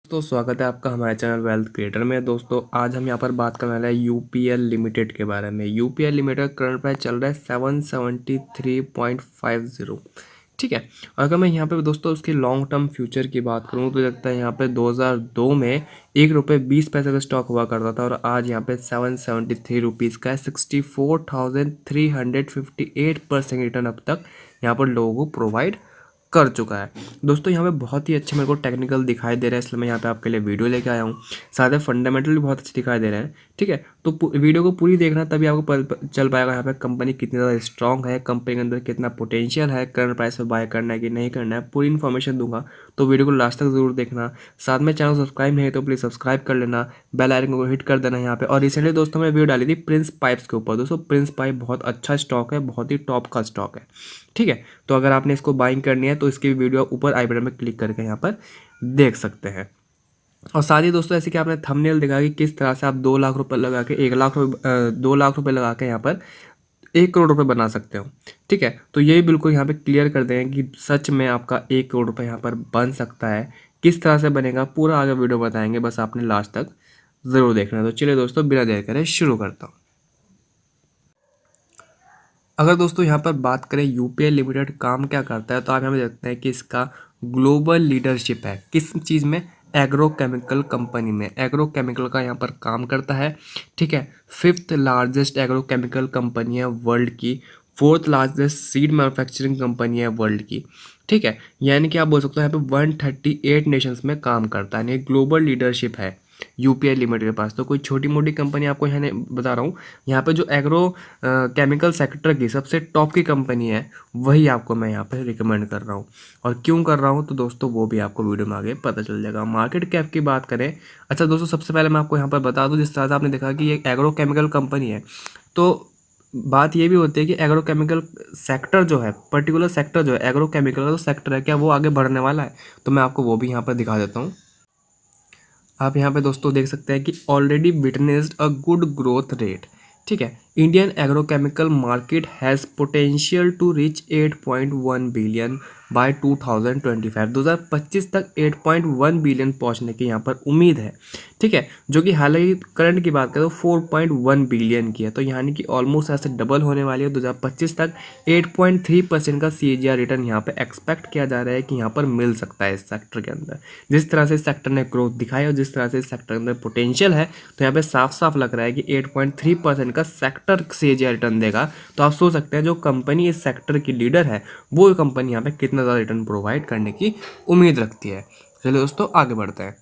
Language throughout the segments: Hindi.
दोस्तों स्वागत है आपका हमारे चैनल वेल्थ क्रिएटर में। दोस्तों आज हम यहाँ पर बात करने वाले हैं यूपीएल लिमिटेड के बारे में। यूपीएल लिमिटेड करंट प्राइस चल रहा है 773.50। ठीक है। और अगर मैं यहाँ पे दोस्तों उसकी लॉन्ग टर्म फ्यूचर की बात करूँ तो लगता है यहाँ पे 2002 में ₹1.20 का स्टॉक हुआ करता था और आज यहाँ पे 773 रुपीज़ का है। 64,358% रिटर्न अब तक यहाँ पर लोगों को प्रोवाइड कर चुका है। दोस्तों यहाँ पे बहुत ही अच्छे मेरे को टेक्निकल दिखाई दे रहा है, इसलिए मैं यहाँ पे आपके लिए वीडियो लेके आया हूँ। साथ ही फंडामेंटल भी बहुत अच्छे दिखाई दे रहे हैं। ठीक है, तो वीडियो को पूरी देखना तभी आपको चल पाएगा यहाँ पे कंपनी कितनी ज़्यादा स्ट्रॉन्ग है, कंपनी के अंदर कितना पोटेंशियल है, करंट प्राइस पे बाय करना है कि नहीं करना है, पूरी इन्फॉर्मेशन दूंगा। तो वीडियो को लास्ट तक जरूर देखना। साथ में चैनल सब्सक्राइब नहीं है तो प्लीज़ सब्सक्राइब कर लेना, बेल आइकन को हिट कर देना यहाँ पे। और रिसेंटली दोस्तों मैंने वीडियो डाली थी प्रिंस पाइप्स के ऊपर। दोस्तों प्रिंस पाइप बहुत अच्छा स्टॉक है, बहुत ही टॉप का स्टॉक है। ठीक है, तो अगर आपने इसको बाइंग करनी है तो इसकी वीडियो ऊपर आई बटन में क्लिक करके यहाँ पर देख सकते हैं। और साथ ही दोस्तों ऐसे कि आपने थंबनेल देखा कि किस तरह से आप 2 लाख रुपए लगा के 2 लाख रुपए लगा के यहाँ पर 1 करोड़ रुपए बना सकते हो। ठीक है, तो ये बिल्कुल यहाँ पे क्लियर कर दें कि सच में आपका 1 करोड़ रुपए यहाँ पर बन सकता है। किस तरह से बनेगा पूरा आगे वीडियो बताएंगे, बस आपने लास्ट तक ज़रूर देखना है। तो चलिए दोस्तों बिना देर करे शुरू करता हूँ। अगर दोस्तों यहाँ पर बात करें यूपीएल लिमिटेड काम क्या करता है तो आप यहाँ पे देखते हैं कि इसका ग्लोबल लीडरशिप है किस चीज़ में, एग्रो केमिकल कंपनी में। एग्रो केमिकल का यहाँ पर काम करता है। ठीक है, 5th largest agro chemical company है वर्ल्ड की, 4th largest seed manufacturing company है वर्ल्ड की। ठीक है, यानी कि आप बोल सकते हो यहाँ पे 138 नेशंस में काम करता है, यानी ग्लोबल लीडरशिप है यूपीएल लिमिटेड के पास। तो कोई छोटी मोटी कंपनी आपको यहाँ बता रहा हूँ, यहाँ पे जो एग्रो केमिकल सेक्टर की सबसे टॉप की कंपनी है वही आपको मैं यहाँ पे रिकमेंड कर रहा हूँ। और क्यों कर रहा हूँ तो दोस्तों वो भी आपको वीडियो में आगे पता चल जाएगा। मार्केट कैप की बात करें, अच्छा दोस्तों सबसे पहले मैं आपको यहाँ पर बता दूँ, जिस तरह से आपने देखा कि ये एग्रो केमिकल कंपनी है तो बात ये भी होती है कि एग्रो केमिकल सेक्टर जो है, पर्टिकुलर सेक्टर जो है एग्रो केमिकल का जो सेक्टर है, क्या वो आगे बढ़ने वाला है? तो मैं आपको वो भी यहाँ पर दिखा देता हूँ। आप यहाँ पे दोस्तों देख सकते हैं कि already witnessed a good growth rate. ठीक है, Indian agrochemical market has potential to reach 8.1 billion by 2025। 2025 तक 8.1 बिलियन पहुंचने की यहाँ पर उम्मीद है। ठीक है, जो कि हालांकि करंट की बात करें तो 4.1 बिलियन की है, तो यानी कि ऑलमोस्ट ऐसे डबल होने वाली है। 2025 तक 8.3% का CAGR रिटर्न यहाँ पे एक्सपेक्ट किया जा रहा है कि यहाँ पर मिल सकता है इस सेक्टर के अंदर। जिस तरह से इस सेक्टर ने ग्रोथ दिखाई और जिस तरह से इस सेक्टर के अंदर पोटेंशियल है, तो यहाँ पे साफ साफ लग रहा है कि 8.3% का सेक्टर CAGR रिटर्न देगा। तो आप सोच सकते हैं जो कंपनी इस सेक्टर की लीडर है वो कंपनी यहाँ पे कितना ज़्यादा रिटर्न प्रोवाइड करने की उम्मीद रखती है। चलिए दोस्तों आगे बढ़ते हैं।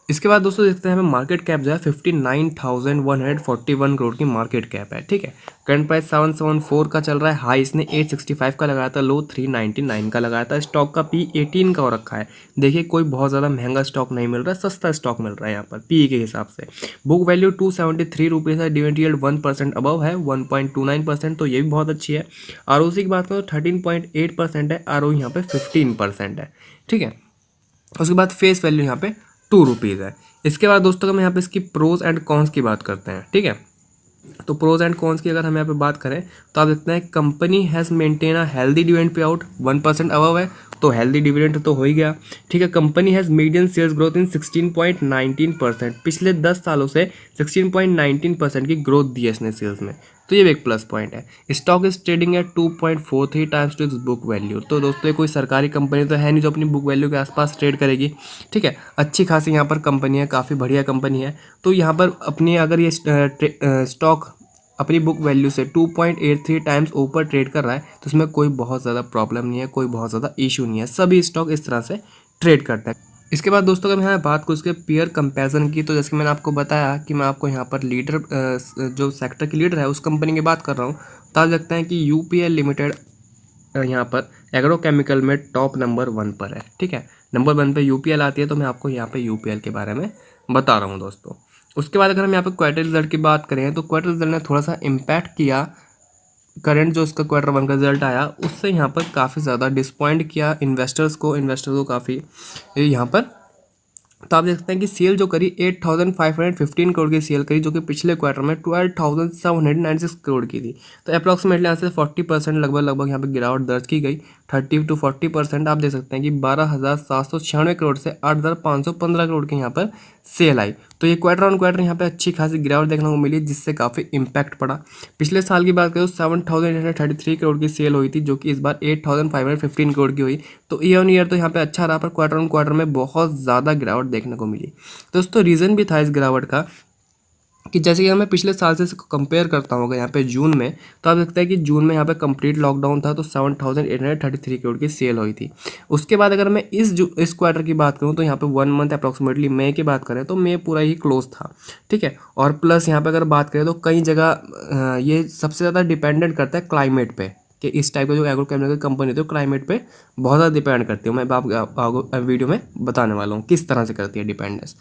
इसके बाद दोस्तों देखते हैं हमें मार्केट कैप जो है 59,141 करोड़ की मार्केट कैप है। ठीक है, करंट प्राइस 774 का चल रहा है, हाई इसने 865 का लगाया था, लो 399 का लगाया था। स्टॉक का पी 18 का हो रखा है। देखिए कोई बहुत ज़्यादा महंगा स्टॉक नहीं मिल रहा है, सस्ता स्टॉक मिल रहा है यहाँ पर पी के हिसाब से। बुक वैल्यू 273 रुपीज़ है, डिविडेंड यील्ड 1% अबव है 1.29%, तो ये भी बहुत अच्छी है। ROC की बात करें तो 13.8% है, ROE यहाँ पे 15% है। ठीक है, उसके बाद फेस वैल्यू यहाँ पे 2 रुपीज़ है। इसके बाद दोस्तों हम यहाँ पे इसकी प्रोज एंड कॉन्स की बात करते हैं। ठीक है, तो प्रोज एंड कॉन्स की अगर हम यहाँ पे बात करें तो आप देखते हैं company has maintain a healthy dividend pay out 1% above है, तो हेल्दी डिविडेंड तो हो ही गया। ठीक है, company has median sales growth in 16.19%, पिछले 10 सालों से 16.19% की ग्रोथ दी है इसने सेल्स में, तो ये भी एक प्लस पॉइंट है। Stock is trading at 2.43 times to its book value. तो दोस्तों ये कोई सरकारी कंपनी तो है नहीं जो अपनी बुक वैल्यू के आसपास ट्रेड करेगी। ठीक है, अच्छी खासी यहाँ पर कंपनी है, काफ़ी बढ़िया कंपनी है। तो यहाँ पर अपनी अगर ये स्टॉक अपनी बुक वैल्यू से 2.83 टाइम्स ऊपर ट्रेड कर रहा है तो इसमें कोई बहुत ज़्यादा प्रॉब्लम नहीं है, कोई बहुत ज़्यादा इशू नहीं है, सभी स्टॉक इस तरह से ट्रेड करते हैं। इसके बाद दोस्तों अगर मैं यहाँ बात करूँ उसके पेयर कंपैरिजन की, तो जैसे कि मैंने आपको बताया कि मैं आपको यहाँ पर लीडर जो सेक्टर की लीडर है उस कंपनी की बात कर रहा हूँ, तो आप देखते हैं कि यूपीएल लिमिटेड यहाँ पर एग्रो केमिकल में टॉप नंबर 1 पर है। ठीक है, नंबर 1 पे यूपीएल आती है, तो मैं आपको यहाँ पे यूपीएल के बारे में बता रहा हूँ दोस्तों। उसके बाद अगर हम यहाँ पे क्वार्टर रिजल्ट की बात करें तो क्वार्टर रिजल्ट ने थोड़ा सा इम्पैक्ट किया। करंट जो इसका Q1 का रिजल्ट आया उससे यहाँ पर काफ़ी ज़्यादा डिसपॉइंट किया इन्वेस्टर्स को काफ़ी यहाँ पर तो आप देख सकते हैं कि सेल जो करी 8,515 करोड़ की सेल करी, जो कि पिछले क्वार्टर में 12,796 करोड़ की थी। तो अप्रॉक्सीमेटली यहाँ से 40% लगभग यहाँ पे गिरावट दर्ज की गई। 30 to 40% आप देख सकते हैं कि 12,796 करोड़ से 8,515 करोड़ की यहाँ पर सेल आई। तो ये क्वार्टर ऑन क्वार्टर यहाँ पे अच्छी खासी गिरावट देखने को मिली, जिससे काफ़ी इम्पैक्ट पड़ा। पिछले साल की बात करें तो 7,833 करोड़ की सेल हुई थी, जो कि इस बार 8,515 करोड़ की हुई। तो ईयर ऑन ईयर तो यहाँ पे अच्छा रहा, पर क्वार्टर ऑन क्वार्टर में बहुत ज़्यादा गिरावट देखने को मिली। दोस्तों रीज़न भी था इस गिरावट का कि जैसे कि मैं पिछले साल से कंपेयर करता हूँ अगर यहाँ पे जून में, तो आप देखते हैं कि जून में यहाँ पे कंप्लीट लॉकडाउन था, तो 7,833 करोड़ की सेल हुई थी। उसके बाद अगर मैं इस क्वार्टर की बात करूँ तो यहाँ पे 1 मंथ अप्रॉक्सीमेटली मई की बात करें तो मई पूरा ही क्लोज था, ठीक है। और प्लस यहाँ पे अगर बात करें तो कई जगह ये सबसे ज़्यादा डिपेंडेंट करता है क्लाइमेट पे, कि इस टाइप का जो एग्रोकेमिकल कंपनी होती है क्लाइमेट पे बहुत ज़्यादा डिपेंड करती है। मैं आपको वीडियो में बताने वाला हूँ किस तरह से करती है डिपेंडेंस,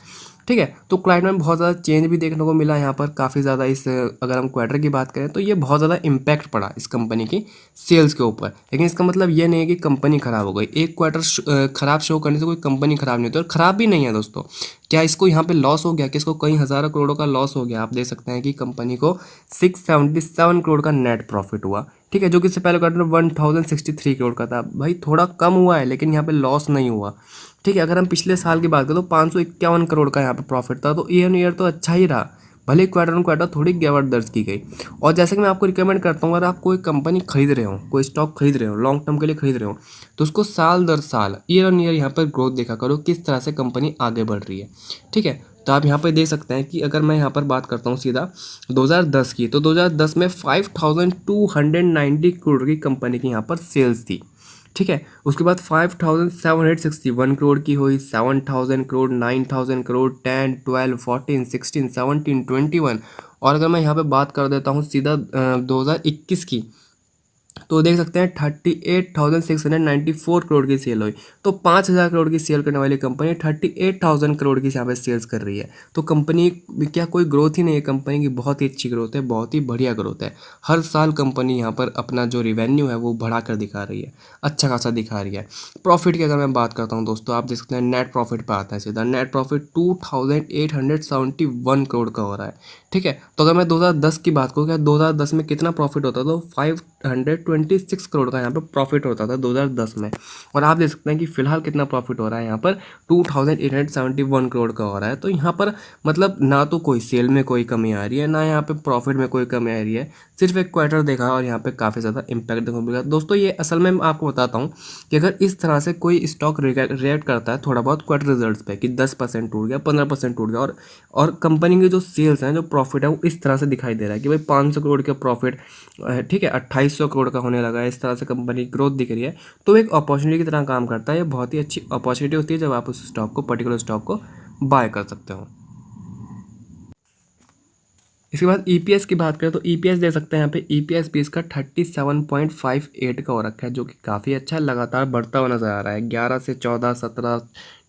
ठीक है। तो क्लाइमेट में बहुत ज़्यादा चेंज भी देखने को मिला यहाँ पर काफ़ी ज़्यादा। इस अगर हम क्वार्टर की बात करें तो ये बहुत ज़्यादा इम्पैक्ट पड़ा इस कंपनी की सेल्स के ऊपर। लेकिन इसका मतलब ये नहीं है कि कंपनी ख़राब हो गई। एक क्वार्टर ख़राब शो करने से कोई कंपनी ख़राब नहीं होती, और ख़राब भी नहीं है दोस्तों। क्या इसको यहाँ पे लॉस हो गया, कि इसको कई हज़ारों करोड़ों का लॉस हो गया? आप देख सकते हैं कि कंपनी को 677 करोड़ का नेट प्रॉफिट हुआ, ठीक है, जो कि इससे पहले क्वार्टर में 1063 करोड़ का था। भाई थोड़ा कम हुआ है, लेकिन यहाँ पे लॉस नहीं हुआ, ठीक है। अगर हम पिछले साल की बात करें तो 551 करोड़ का यहाँ पे प्रॉफिट था। तो ईयर ऑन ईयर तो अच्छा ही रहा, भले क्वार्टर ऑन क्वार्टर थोड़ी गिरावट दर्ज की गई। और जैसे कि मैं आपको रिकमेंड करता हूँ, अगर आप कोई कंपनी खरीद रहे हो, कोई स्टॉक खरीद रहे हो, लॉन्ग टर्म के लिए खरीद रहे हो, तो उसको साल दर साल ईयर ऑन ईयर यहाँ पर ग्रोथ देखा करो, किस तरह से कंपनी आगे बढ़ रही है, ठीक है। तो आप यहाँ पर देख सकते हैं कि अगर मैं यहाँ पर बात करता हूँ सीधा 2010 की, तो 2010 में 5,290 करोड़ की कंपनी की यहाँ पर सेल्स थी, ठीक है। उसके बाद 5,761 करोड़ की हुई, 7,000 करोड़, 9,000 करोड़, 10, 12, 14, 16, 17, 21। और अगर मैं यहाँ पे बात कर देता हूँ सीधा 2021 की, तो देख सकते हैं 38,694 करोड़ की सेल हुई। तो 5,000 करोड़ की सेल करने वाली कंपनी 38,000 करोड़ की यहाँ पे सेल्स कर रही है। तो कंपनी क्या कोई ग्रोथ ही नहीं है? कंपनी की बहुत ही अच्छी ग्रोथ है, बहुत ही बढ़िया ग्रोथ है। हर साल कंपनी यहाँ पर अपना जो रिवेन्यू है वो बढ़ा कर दिखा रही है, अच्छा खासा दिखा रही है। प्रॉफिट की अगर मैं बात करता हूँ दोस्तों, आप देख सकते हैं नेट प्रॉफिट पर आता है सीधा। नेट प्रॉफिट 2,871 करोड़ का हो रहा है, ठीक है। तो अगर मैं 2010 की बात करूँ, क्या 2010 में कितना प्रॉफिट होता था? तो 526 करोड़ का यहाँ पे प्रॉफिट होता था 2010 में। और आप देख सकते हैं कि फिलहाल कितना प्रॉफिट हो रहा है यहाँ पर, 2,871 करोड़ का हो रहा है। तो यहाँ पर मतलब ना तो कोई सेल में कोई कमी आ रही है, ना यहाँ पे प्रॉफिट में कोई कमी आ रही है। सिर्फ एक क्वार्टर देखा और यहाँ पे काफ़ी ज़्यादा इम्पैक्ट देखने को मिला। दोस्तों ये असल में मैं आपको बताता हूँ कि अगर इस तरह से कोई स्टॉक रिएक्ट करता है थोड़ा बहुत क्वार्टर रिजल्ट्स पे, कि 10% टूट गया, 15% टूट गया, और कंपनी की जो सेल्स हैं, जो प्रॉफिट है, वो इस तरह से दिखाई दे रहा है कि भाई 500 करोड़ का प्रॉफिट, ठीक है, 2,800 करोड़ का होने लगा है, इस तरह से कंपनी ग्रोथ दिख रही है, तो एक अपॉर्चुनिटी की तरह काम करता है। ये बहुत ही अच्छी अपॉर्चुनिटी होती है जब आप उस स्टॉक को, पर्टिकुलर स्टॉक को बाय कर सकते हो। इसके बाद ईपीएस की बात करें तो ईपीएस दे सकते हैं यहाँ पे। ईपीएस भी इसका 37.58 का हो रखा है, जो कि काफ़ी अच्छा लगातार बढ़ता हुआ नजर आ रहा है। 11 से 14, 17,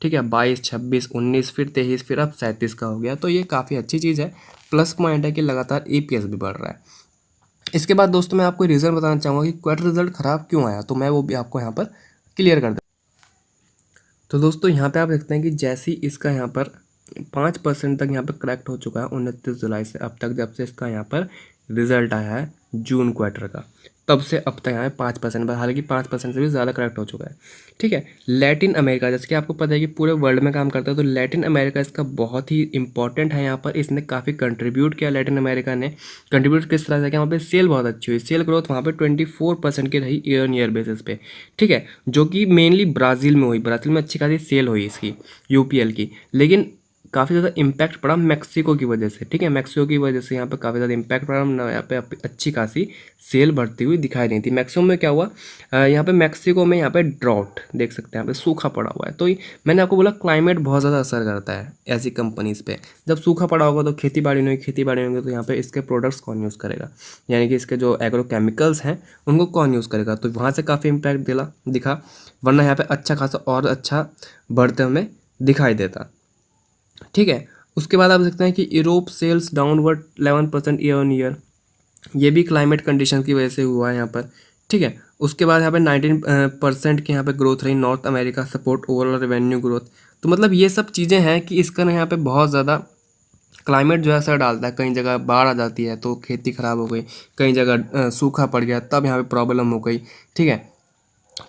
ठीक है, 22, 26, 19, फिर 23, फिर अब 37 का हो गया। तो ये काफ़ी अच्छी चीज़ है, प्लस पॉइंट है कि लगातार ईपीएस भी बढ़ रहा है। इसके बाद दोस्तों मैं आपको रीज़न बताना चाहूँगा कि क्वार्टर रिजल्ट ख़राब क्यों आया, तो मैं वो भी आपको यहाँ पर क्लियर कर दूँ। तो दोस्तों यहाँ पे आप देखते हैं कि जैसे ही इसका यहाँ पर 5% तक यहाँ पर करेक्ट हो चुका है 29 जुलाई से अब तक, जब से इसका यहाँ पर रिजल्ट आया है जून क्वार्टर का, तब से अब तक यहाँ है 5%, हालांकि 5% से भी ज़्यादा करेक्ट हो चुका है, ठीक है। लैटिन अमेरिका, जैसे कि आपको पता है कि पूरे वर्ल्ड में काम करता है, तो लैटिन अमेरिका इसका बहुत ही इंपॉर्टेंट है। यहाँ पर इसने काफ़ी कंट्रीब्यूट किया, लैटिन अमेरिका ने कंट्रीब्यूट किस तरह से किया, वहाँ पे सेल बहुत अच्छी हुई, सेल ग्रोथ वहाँ पे 24% की रही ईयर ऑन ईयर बेसिस पे, ठीक है, जो कि मेनली ब्राज़ील में हुई। ब्राज़ील में अच्छी खासी सेल हुई इसकी, यूपीएल की। लेकिन काफ़ी ज़्यादा इम्पैक्ट पड़ा मैक्सिको की वजह से, ठीक है, मैक्सिको की वजह से यहाँ पे काफ़ी ज़्यादा इम्पैक्ट पड़ा ना, यहाँ पे अच्छी खासी सेल बढ़ती हुई दिखाई नहीं थी। मैक्सिको में क्या हुआ, यहाँ पे मैक्सिको में यहाँ पे ड्रॉट देख सकते हैं, यहाँ पे सूखा पड़ा हुआ है। तो मैंने आपको बोला क्लाइमेट बहुत ज़्यादा असर करता है ऐसी कंपनीज़ पे। जब सूखा पड़ा होगा तो खेती बाड़ी नहीं होगी, खेती बाड़ी होंगे तो यहाँ पे इसके प्रोडक्ट्स कौन यूज़ करेगा, यानी कि इसके जो एग्रो केमिकल्स हैं उनको कौन यूज़ करेगा, तो वहाँ से काफ़ी इम्पैक्ट दिखा, वरना यहाँ पे अच्छा खासा और अच्छा बढ़ते हमें दिखाई देता, ठीक है। उसके बाद आप देख सकते हैं कि Europe sales downward 11% year on year, ये भी क्लाइमेट कंडीशन की वजह से हुआ है यहाँ पर, ठीक है। उसके बाद यहाँ पे 19% की यहाँ पे ग्रोथ रही। North America support overall revenue growth. तो मतलब ये सब चीज़ें हैं कि इसका ना यहाँ पे बहुत ज़्यादा क्लाइमेट जो है असर डालता है। कई जगह बाढ़ आ जाती है तो खेती ख़राब हो गई, कई जगह सूखा पड़ गया तब यहाँ पे प्रॉब्लम हो गई, ठीक है।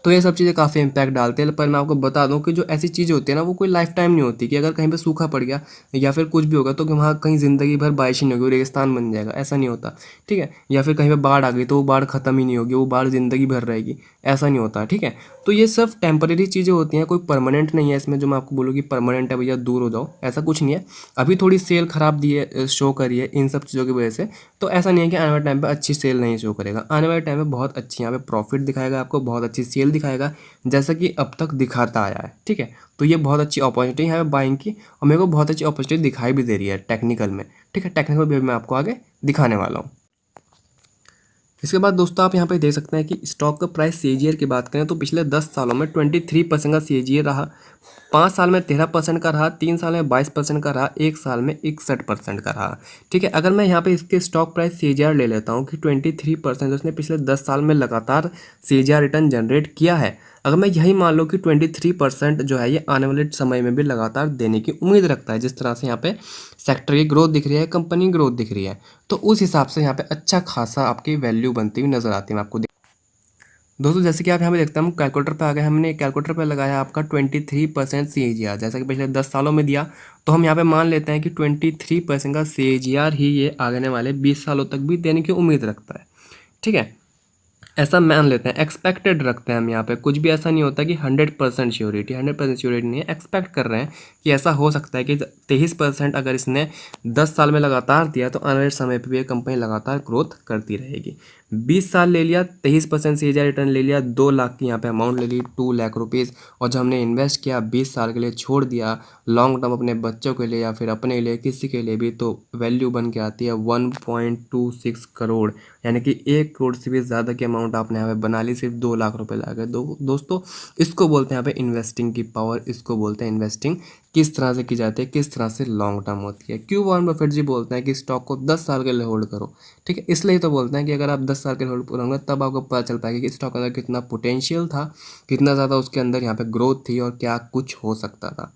तो ये सब चीज़ें काफ़ी इम्पैक्ट डालते हैं। पर मैं आपको बता दूं कि जो ऐसी चीज़ें होती है ना वो कोई लाइफ टाइम नहीं होती, कि अगर कहीं पे सूखा पड़ गया या फिर कुछ भी होगा तो कि वहाँ कहीं ज़िंदगी भर बारिश ही नहीं होगी, रेगिस्तान बन जाएगा, ऐसा नहीं होता, ठीक है। या फिर कहीं पे बाढ़ आ गई तो वो बाढ़ ख़त्म ही नहीं होगी, वो बाढ़ ज़िंदगी भर रहेगी, ऐसा नहीं होता, ठीक है। तो ये सब टेम्परेरी चीज़ें होती हैं, कोई परमानेंट नहीं है इसमें जो मैं आपको बोलूँ कि परमानेंट है भैया दूर हो जाओ, ऐसा कुछ नहीं है। अभी थोड़ी सेल ख़राब दी है, शो करी है इन सब चीज़ों की वजह से। तो ऐसा नहीं है कि आने वाले टाइम पे अच्छी सेल नहीं शो करेगा, आने वाले टाइम पे बहुत अच्छी यहाँ पे प्रॉफिट दिखाएगा आपको, बहुत अच्छी सेल दिखाएगा जैसा कि अब तक दिखाता आया है, ठीक है। तो ये बहुत अच्छी अपॉर्चुनिटी है बाइंग की, और मेरे को बहुत अच्छी अपॉर्चुनिटी दिखाई भी दे रही है टेक्निकल में, ठीक है। टेक्निकल भी मैं आपको आगे दिखाने वाला हूँ। इसके बाद दोस्तों आप यहाँ पे देख सकते हैं कि स्टॉक का प्राइस सीएजीआर की बात करें तो पिछले 10 सालों में 23% का सीएजीआर रहा, 5 साल में 13% का रहा, 3 साल में 22% का रहा, 1 साल में 61% का रहा, ठीक है। अगर मैं यहाँ पे इसके स्टॉक प्राइस सीएजीआर ले लेता हूँ कि 23% उसने पिछले 10 साल में लगातार सीएजीआर रिटर्न जनरेट किया है, अगर मैं यही मान लो कि 23% जो है ये आने वाले समय में भी लगातार देने की उम्मीद रखता है, जिस तरह से यहाँ पे सेक्टर की ग्रोथ दिख रही है, कंपनी ग्रोथ दिख रही है, तो उस हिसाब से यहाँ पे अच्छा खासा आपकी वैल्यू बनती हुई नजर आती है। मैं आपको दोस्तों जैसे कि आप यहाँ पे देखते हैं, हम कैलकुलेटर पे आ गए, हमने कैलकुलेटर पे लगाया आपका 23% CAGR जैसा कि पिछले 10 सालों में दिया। तो हम यहाँ पे मान लेते हैं कि 23% का CAGR ही ये आने वाले 20 सालों तक भी देने की उम्मीद रखता है, ठीक है। ऐसा मान लेते हैं, एक्सपेक्टेड रखते हैं हम यहाँ पे, कुछ भी ऐसा नहीं होता कि 100% श्योरिटी, 100% श्योरिटी नहीं है, एक्सपेक्ट कर रहे हैं कि ऐसा हो सकता है कि 23% अगर इसने 10 साल में लगातार दिया तो आने वाले समय पे भी ये कंपनी लगातार ग्रोथ करती रहेगी। 20 साल ले लिया, 23% CAGR रिटर्न ले लिया, 2 लाख की यहाँ पे अमाउंट ले ली, 2 लाख रुपीज़, और जो हमने इन्वेस्ट किया 20 साल के लिए छोड़ दिया लॉन्ग टर्म अपने बच्चों के लिए या फिर अपने लिए किसी के लिए भी, तो वैल्यू बन के आती है 1.26 करोड़, यानी कि 1 करोड़ से भी ज़्यादा की अमाउंट आपने यहाँ पे बना ली सिर्फ 2 लाख रुपए लगा के। दोस्तों इसको बोलते हैं यहाँ पे इन्वेस्टिंग की पावर, इसको बोलते हैं इन्वेस्टिंग किस तरह से की जाती है, किस तरह से लॉन्ग टर्म होती है। क्यों वॉरेन बफेट जी बोलते हैं कि स्टॉक को 10 साल के लिए होल्ड करो, ठीक है। इसलिए तो बोलते हैं कि अगर आप 10 साल के लिए होल्ड करोगे तब आपको पता चल पाएगा कि स्टॉक के अंदर कितना पोटेंशियल था, कितना ज़्यादा उसके अंदर यहाँ पे ग्रोथ थी और क्या कुछ हो सकता था।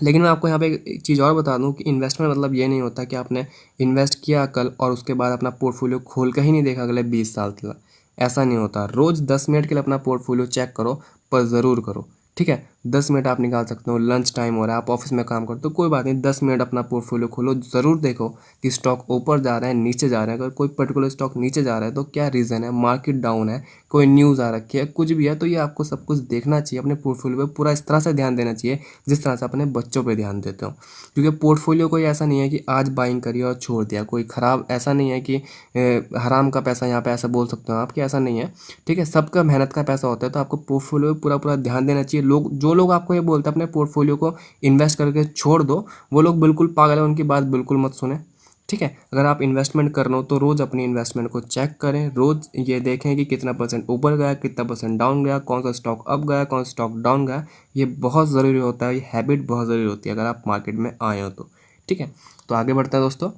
लेकिन मैं आपको यहाँ पे एक चीज़ और बता दूँ कि इन्वेस्टमेंट मतलब ये नहीं होता कि आपने इन्वेस्ट किया कल और उसके बाद अपना पोर्टफोलियो खोल कर ही नहीं देखा अगले 20 साल तक, ऐसा नहीं होता। रोज़ 10 मिनट के लिए अपना पोर्टफोलियो चेक करो, पर ज़रूर करो, ठीक है। 10 मिनट आप निकाल सकते हो, लंच टाइम हो रहा है, आप ऑफिस में काम करते हो, कोई बात नहीं, 10 मिनट अपना पोर्टफोलियो खोलो, ज़रूर देखो कि स्टॉक ऊपर जा रहा है नीचे जा रहा है। अगर कोई पर्टिकुलर स्टॉक नीचे जा रहा है तो क्या रीज़न है, मार्केट डाउन है, कोई न्यूज़ आ रखी है, कुछ भी है, तो ये आपको सब कुछ देखना चाहिए। अपने पोर्टफोलियो पर पूरा इस तरह से ध्यान देना चाहिए जिस तरह से अपने बच्चों पे ध्यान देते हो, क्योंकि पोर्टफोलियो कोई ऐसा नहीं है कि आज बाइंग करिए और छोड़ दिया, कोई ख़राब ऐसा नहीं है कि हराम का पैसा यहाँ पे ऐसा बोल सकते हो आप कि ऐसा नहीं है, ठीक है। सबका मेहनत का पैसा होता है, तो आपको पोर्टफोलियो पे पूरा पूरा ध्यान देना चाहिए। जो लोग आपको ये बोलते हैं अपने पोर्टफोलियो को इन्वेस्ट करके छोड़ दो, वो लोग बिल्कुल पागल है, उनकी बात बिल्कुल मत सुने, ठीक है। अगर आप इन्वेस्टमेंट कर रहे हो तो रोज़ अपनी इन्वेस्टमेंट को चेक करें, रोज़ ये देखें कि कितना परसेंट ऊपर गया, कितना परसेंट डाउन गया, कौन सा स्टॉक अप गया, कौन सा स्टॉक डाउन गया। ये बहुत ज़रूरी होता है, ये हैबिट बहुत ज़रूरी होती है अगर आप मार्केट में आए हो तो, ठीक है। तो आगे बढ़ते हैं दोस्तों।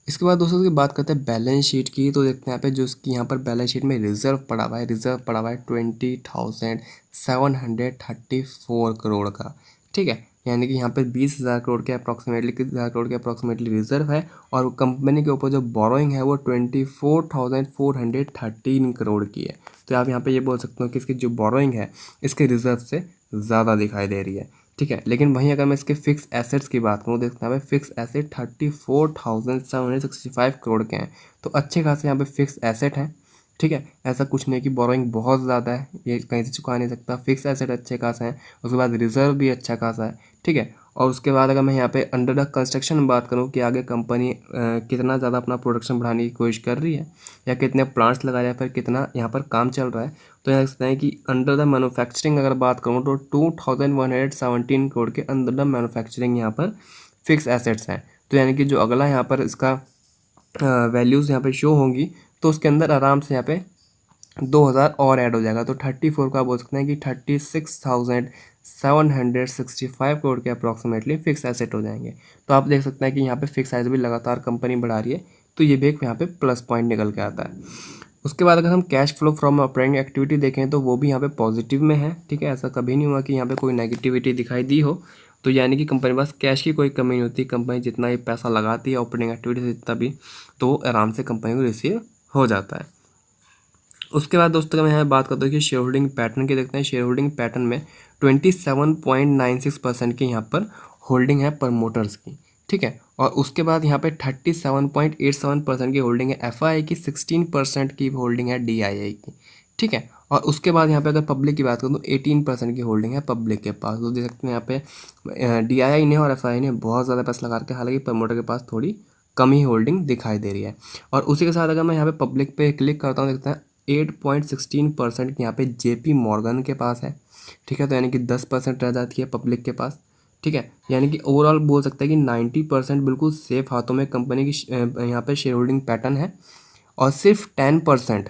इसके बाद दोस्तों की बात करते हैं बैलेंस शीट की, तो देखते हैं यहाँ पे जो इसकी यहाँ पर बैलेंस शीट में रिजर्व पड़ा हुआ है, रिजर्व पड़ा हुआ है 20,734 करोड़ का, ठीक है। यानी कि यहाँ पे 20,000 करोड़ के अप्रॉक्सीमेटली, 20,000 करोड़ के अप्रॉक्सीमेटली रिजर्व है, और कंपनी के ऊपर जो बोरोइंग है वो 24,413 करोड़ की है। तो आप यहाँ पे ये बोल सकते हो कि इसकी जो बोरोइंग है इसके रिजर्व से ज़्यादा दिखाई दे रही है, ठीक है। लेकिन वहीं अगर मैं इसके फिक्स एसेट्स की बात करूँ, देखते हैं फिक्स एसेट 34,765 करोड़ के हैं, तो अच्छे खासे यहाँ पे फिक्स एसेट हैं, ठीक है। ऐसा कुछ नहीं कि बोरोइंग बहुत ज़्यादा है, ये कहीं से चुका नहीं सकता, फिक्स एसेट अच्छे खासा है, उसके बाद रिजर्व भी अच्छा खासा है, ठीक है। और उसके बाद अगर मैं यहाँ पे अंडर द कंस्ट्रक्शन में बात करूँ कि आगे कंपनी कितना ज़्यादा अपना प्रोडक्शन बढ़ाने की कोशिश कर रही है, या कितने प्लांट्स लगा रहा है, फिर कितना यहाँ पर काम चल रहा है, तो यहाँ सकते हैं कि अंडर द मैन्युफैक्चरिंग अगर बात करूँ तो 2,117 करोड़ के अंडर द मैन्युफैक्चरिंग यहाँ पर फिक्स एसेट्स हैं। तो यानी कि जो अगला यहाँ पर इसका वैल्यूज़ यहाँ पे शो होंगी तो उसके अंदर आराम से यहाँ पे 2,000 और ऐड हो जाएगा, तो 34 का बोल सकते हैं कि 36,765 करोड़ के अप्रॉक्सीमेटली फिक्स एसेट हो जाएंगे। तो आप देख सकते हैं कि यहाँ पे फिक्स एसेट भी लगातार कंपनी बढ़ा रही है, तो ये भी एक यहाँ पे प्लस पॉइंट निकल के आता है। उसके बाद अगर हम cash flow from operating activity देखें तो वो भी यहाँ पे पॉजिटिव में है, ठीक है। ऐसा कभी नहीं हुआ कि यहाँ पे कोई नेगेटिविटी दिखाई दी हो। तो यानी कि कंपनी के पास कैश की कोई कमी नहीं होती, कंपनी जितना ही पैसा लगाती है ऑपरेटिंग एक्टिविटी से जितना भी, तो आराम से कंपनी को रिसीव हो जाता है। उसके बाद दोस्तों मैं यहाँ बात करता हूँ कि शेयर होल्डिंग पैटर्न की देखते हैं। शेयर होल्डिंग पैटर्न में 27.96% की यहाँ पर होल्डिंग है प्रमोटर्स की, ठीक है। और उसके बाद यहाँ पे 37.87% की होल्डिंग है एफआईआई की, 16% की होल्डिंग है डीआईआई की, ठीक है। और उसके बाद यहाँ पे अगर पब्लिक की बात करूँ तो 18% की होल्डिंग है पब्लिक के पास। तो देख सकते हैं यहाँ पे डीआईआई ने और एफआईआई ने बहुत ज़्यादा पैसा लगा के, हालांकि प्रमोटर के पास थोड़ी कम ही होल्डिंग दिखाई दे रही है। और उसी के साथ अगर मैं यहाँ पे पब्लिक पे क्लिक करता हूँ देखते हैं 8.16% यहाँ पे जेपी मॉर्गन के पास है, ठीक है। तो यानी कि 10% रह जाती है पब्लिक के पास, ठीक है। यानी कि ओवरऑल बोल सकते हैं कि 90% बिल्कुल सेफ हाथों में कंपनी की यहाँ पे शेयर होल्डिंग पैटर्न है, और सिर्फ 10%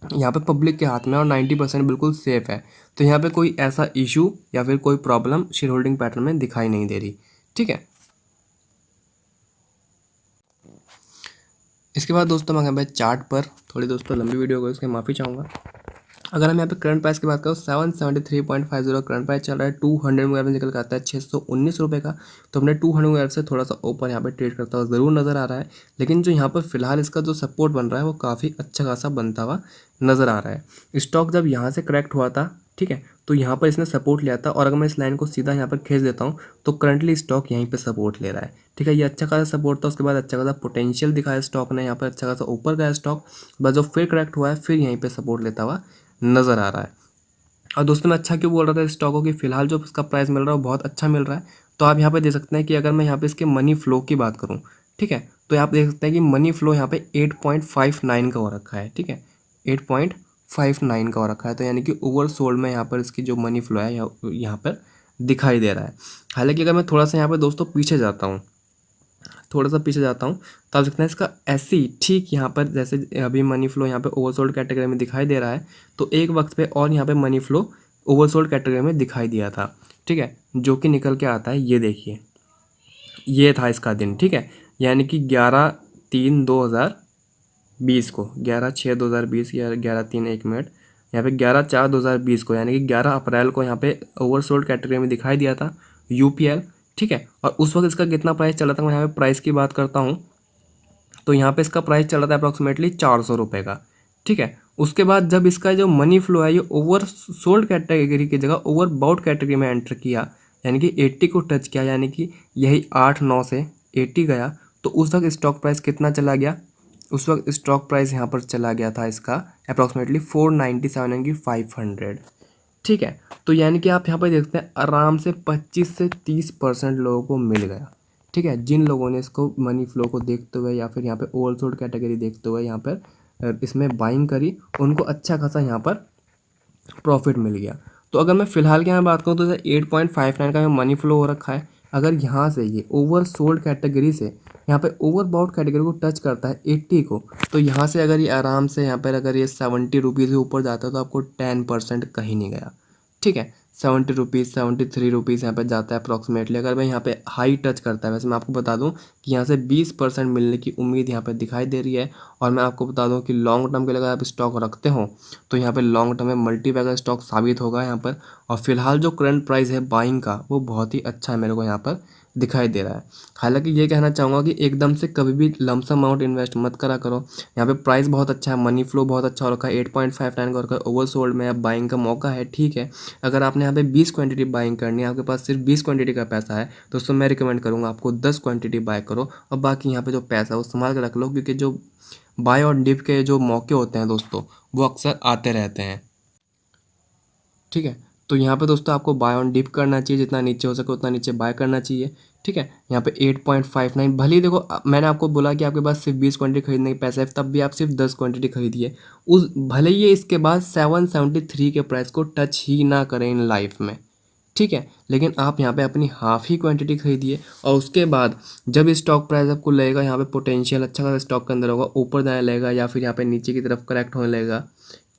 यहाँ पे पब्लिक के हाथ में, और 90% बिल्कुल सेफ है। तो यहाँ पे कोई ऐसा इशू या फिर कोई प्रॉब्लम शेयर होल्डिंग पैटर्न में दिखाई नहीं दे रही, ठीक है। इसके बाद दोस्तों मैं भाई चार्ट पर, थोड़ी दोस्तों लंबी वीडियो हो गई उसके माफ़ी चाहूँगा। अगर हम यहाँ पे करंट प्राइस की बात करें 773.50 करंट प्राइस चल रहा है। 200 में निकल के आता है 619 रुपये का। तो हमने 200 से थोड़ा सा ऊपर यहाँ पे ट्रेड करता हुआ ज़रूर नज़र आ रहा है, लेकिन जो यहाँ पर फिलहाल इसका जो सपोर्ट बन रहा है वो काफ़ी अच्छा खासा बनता हुआ नज़र आ रहा है। स्टॉक जब यहाँ से करेक्ट हुआ था, ठीक है, तो यहाँ पर इसने सपोर्ट लिया था, और अगर मैं इस लाइन को सीधा यहाँ पर खींच देता हूँ तो करंटली स्टॉक यहीं पे सपोर्ट ले रहा है, ठीक है। ये अच्छा खासा सपोर्ट था, उसके बाद अच्छा खासा पोटेंशियल दिखाया स्टॉक ने, यहाँ पर अच्छा खासा ऊपर गया स्टॉक, बस जो फिर करेक्ट हुआ है फिर यहीं पे सपोर्ट लेता हुआ नज़र आ रहा है। और दोस्तों मैं अच्छा क्यों बोल रहा था इस स्टॉकों की, फिलहाल जो इसका प्राइस मिल रहा है वो बहुत अच्छा मिल रहा है। तो आप यहाँ पे देख सकते हैं कि अगर मैं यहाँ पे इसके मनी फ्लो की बात करूँ, ठीक है, तो आप देख सकते हैं कि मनी फ्लो यहाँ पे 8.59 का हो रखा है, ठीक है, 8.59 का हो रखा है। तो यानी कि ओवर सोल्ड में यहाँ पर इसकी जो मनी फ्लो है यहाँ पर दिखाई दे रहा है। हालांकि अगर मैं थोड़ा सा यहाँ पर दोस्तों पीछे जाता हूँ, थोड़ा सा पीछे जाता हूँ, तो आप देखते हैं इसका ऐसे ही ठीक यहाँ पर, जैसे अभी मनी फ्लो यहाँ पे ओवरसोल्ड कैटेगरी में दिखाई दे रहा है, तो एक वक्त पे और यहाँ पे मनी फ्लो ओवरसोल्ड कैटेगरी में दिखाई दिया था, ठीक है, जो कि निकल के आता है, ये देखिए, ये था इसका दिन, ठीक है। यानी कि 11/3/2020 को, 11/6/2020 या 11/3, एक मिनट, यहाँ पे 11/4/2020 को, यानी कि 11 अप्रैल को यहाँ पे ओवरसोल्ड कैटेगरी में दिखाई दिया था यूपीएल, ठीक है। और उस वक्त इसका कितना प्राइस चला था, मैं यहाँ पे प्राइस की बात करता हूँ, तो यहाँ पे इसका प्राइस चला था अप्रॉक्सीमेटली 400 रुपये का, ठीक है। उसके बाद जब इसका जो मनी फ्लो है ये ओवर सोल्ड कैटेगरी की जगह ओवर बाउट कैटेगरी में एंटर किया, यानी कि 80 को टच किया, यानी कि यही 8-9 से 80 गया, तो उस वक्त स्टॉक प्राइस कितना चला गया, उस वक्त स्टॉक प्राइस यहाँ पर चला गया था इसका अप्रॉक्सीमेटली 497 यानी कि 500, ठीक है। तो यानी कि आप यहाँ पर देखते हैं आराम से 25 से 30% लोगों को मिल गया, ठीक है, जिन लोगों ने इसको मनी फ्लो को देखते हुए या फिर यहाँ पे ओवरसोल्ड कैटेगरी देखते हुए यहाँ पर इसमें बाइंग करी, उनको अच्छा खासा यहाँ पर प्रॉफिट मिल गया। तो अगर मैं फिलहाल की यहाँ बात करूँ तो जैसे 8.59 का मनी फ्लो हो रखा है, अगर यहाँ से ये ओवर सोल्ड कैटेगरी से यहाँ पे ओवर बाउट कैटेगरी को टच करता है 80 को, तो यहाँ से अगर ये आराम से यहाँ पर अगर ये 70 रुपीज़ के ऊपर जाता है तो आपको 10% कहीं नहीं गया, ठीक है। 70 रुपीज़, 73 रुपीज़ यहाँ पे जाता है अप्रॉक्सीमेटली। अगर मैं यहाँ पे हाई टच करता है, वैसे मैं आपको बता दूं कि यहाँ से 20% मिलने की उम्मीद यहाँ पे दिखाई दे रही है। और मैं आपको बता दूं कि लॉन्ग टर्म के लिए अगर आप स्टॉक रखते हो तो यहाँ पे लॉन्ग टर्म में मल्टीबैगर स्टॉक साबित होगा यहाँ पर। और फिलहाल जो करंट प्राइस है बाइंग का वो बहुत ही अच्छा है, मेरे को यहाँ पर दिखाई दे रहा है। हालांकि ये कहना चाहूँगा कि एकदम से कभी भी लमसम अमाउंट इन्वेस्ट मत करा करो। यहाँ पे प्राइस बहुत अच्छा है, मनी फ्लो बहुत अच्छा हो रखा है, 8.59 का रखा है, ओवर सोल्ड में अब बाइंग का मौका है, ठीक है। अगर आपने यहाँ पे 20 क्वांटिटी बाइंग करनी है, आपके पास सिर्फ 20 क्वांटिटी का पैसा है, दोस्तों मैं रिकमेंड करूँगा आपको 10 क्वांटिटी बाय करो, और बाकी यहाँ पे जो पैसा है वो संभाल के रख लो, क्योंकि जो बाय और डिप के जो मौके होते हैं दोस्तों वो अक्सर आते रहते हैं, ठीक है। तो यहाँ पे दोस्तों आपको बाय ऑन डिप करना चाहिए, जितना नीचे हो सके उतना नीचे बाय करना चाहिए, ठीक है। यहाँ पे 8.59 भले ही देखो मैंने आपको बोला कि आपके पास सिर्फ 20 क्वांटिटी खरीदने के पैसे है, तब भी आप सिर्फ 10 क्वांटिटी खरीदिए, उस भले ही ये इसके बाद 773 के प्राइस को टच ही ना करें इन लाइफ में, ठीक है, लेकिन आप यहाँ पे अपनी हाफ ही क्वांटिटी खरीदिए। और उसके बाद जब स्टॉक प्राइस आपको लगेगा यहाँ पे पोटेंशियल अच्छा खासा स्टॉक के अंदर होगा, ऊपर जाने लगेगा या फिर यहाँ पे नीचे की तरफ करेक्ट होने लगेगा,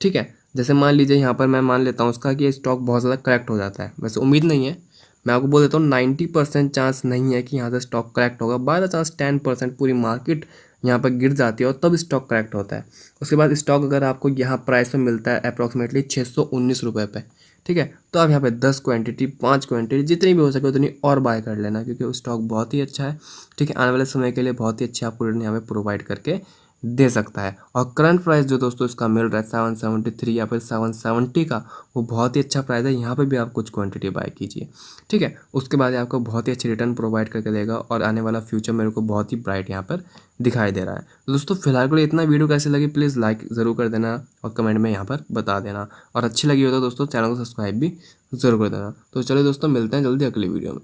ठीक है। जैसे मान लीजिए यहाँ पर मैं मान लेता हूँ उसका कि ये स्टॉक बहुत ज़्यादा करेक्ट हो जाता है, वैसे उम्मीद नहीं है, मैं आपको बोल देता हूँ 90% चांस नहीं है कि यहाँ से स्टॉक करेक्ट होगा, बाय द चांस 10% पूरी मार्केट यहाँ पर गिर जाती है और तब स्टॉक करेक्ट होता है। उसके बाद स्टॉक अगर आपको यहाँ प्राइस में मिलता है अप्रॉक्सीमेटली 619 रुपये पे, ठीक है, तो आप यहाँ पे 10 क्वांटिटी 5 क्वांटिटी जितनी भी हो सके उतनी और बाय कर लेना, क्योंकि वो स्टॉक बहुत ही अच्छा है, ठीक है, आने वाले समय के लिए बहुत ही अच्छे आपको रिटर्न यहाँ पे प्रोवाइड करके दे सकता है। और करंट प्राइस जो दोस्तों इसका मिल रहा है 773 या फिर 770 का, वो बहुत ही अच्छा प्राइस है। यहाँ पे भी आप कुछ क्वांटिटी बाय कीजिए, ठीक है, उसके बाद ये आपको बहुत ही अच्छी रिटर्न प्रोवाइड करके देगा और आने वाला फ्यूचर मेरे को बहुत ही ब्राइट यहाँ पर दिखाई दे रहा है। तो दोस्तों फिलहाल के लिए इतना। वीडियो कैसी लगी प्लीज़ लाइक ज़रूर कर देना और कमेंट में यहाँ पर बता देना, और अच्छी लगी हो तो दोस्तों चैनल को सब्सक्राइब भी ज़रूर कर देना। तो चलिए दोस्तों मिलते हैं जल्दी अगली वीडियो में।